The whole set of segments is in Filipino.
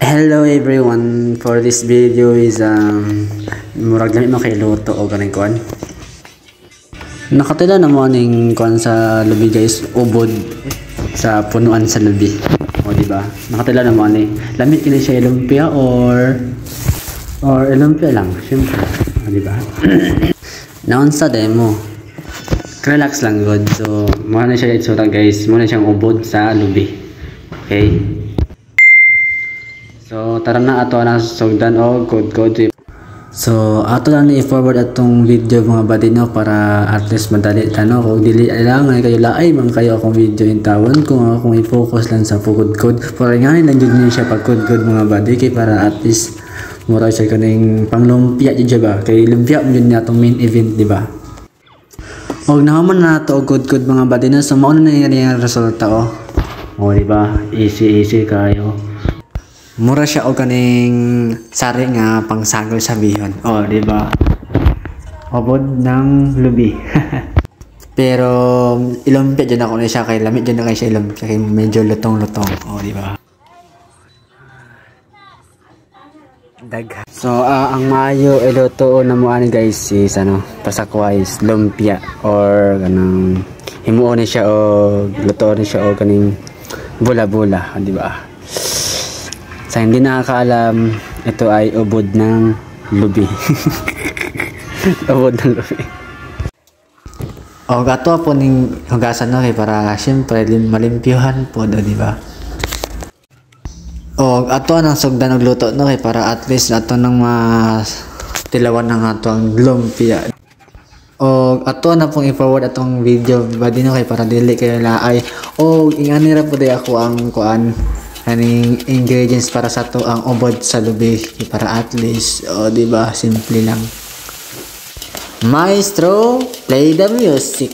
Hello everyone, for this video is murag lami makailuto o ganun kuan. Nakatila na mo ning kuan sa lubi guys, ubod sa punuan sa lubi. O di ba? Nakatila na mo ni. Lamit kini siya lumpia or lumpia lang, syempre. O di ba? Naon sa demo. Relax lang god. So, mo na siya itsura guys, mo na siyang ubod sa lubi. Okay? So tara na ato na sugdan og code. So ato lang i-forward atong video mga badino para at least madali tano kung dili lang ay kayo laay man kayo akong video in tawon kung akong i-focus lang sa code. Para nga lang jud niyo siya pag code mga badi kay para at least mura siya kaning panglumpia jud ba kay lumpia mo jud atong main event di ba. Og naman na to code mga badino so mao na yung resulta oh di ba easy kayo. Mura siya o kaning sari nga pangsagol sa bihon. Oh, di ba? Obod ng lubi. Pero ilumpia dyan ako na siya kay lamit dyan na kay siya ilumpia kay medyo lutong-lutong. Oh, di ba? Dagha. So, ang maayo iluto na mo ani guys is pasakwais lumpia or kanang himuon ni siya o luto ni siya o kaning bula-bula, di ba? Sa hindi nakakaalam, ito ay ubod ng lubi. Ubod ng lubi. O gato po ning hugasan no kay para syempre malimpyuhan po do di ba? O ato nang sugdan og luto no kay para at least ato nang tilawan ng ato ang lumpia. O ato na pong i-forward atong video ba dino kay para dili kay laay. O ingani ra po day ako ang kuan kaning ingredients para sa to ang ubod sa lubi para at least di ba simple lang. Maestro, play the music.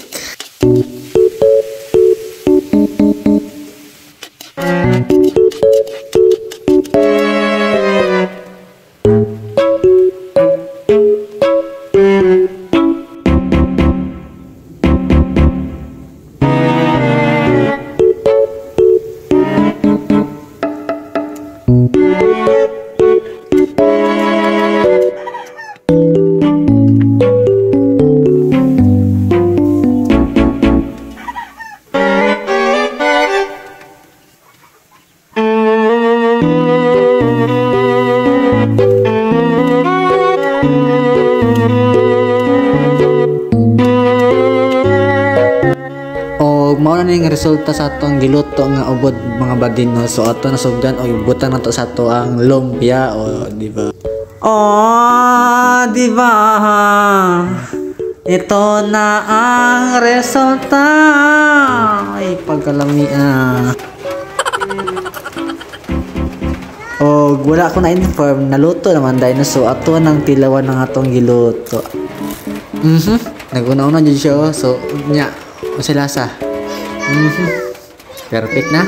Mao na ning resulta sa atong giluto nga ubod mga badino. So ato na sugdan o ibutan nato sa ato ang lumpia o di ba? Oh, di ba? Ito na ang resulta. Ay pagkalami O wala ako na inform naluto naman dahil na so ato nang tilawan ng atong giluto. Naguna-una jud siya so nya o silasa. Perfect na.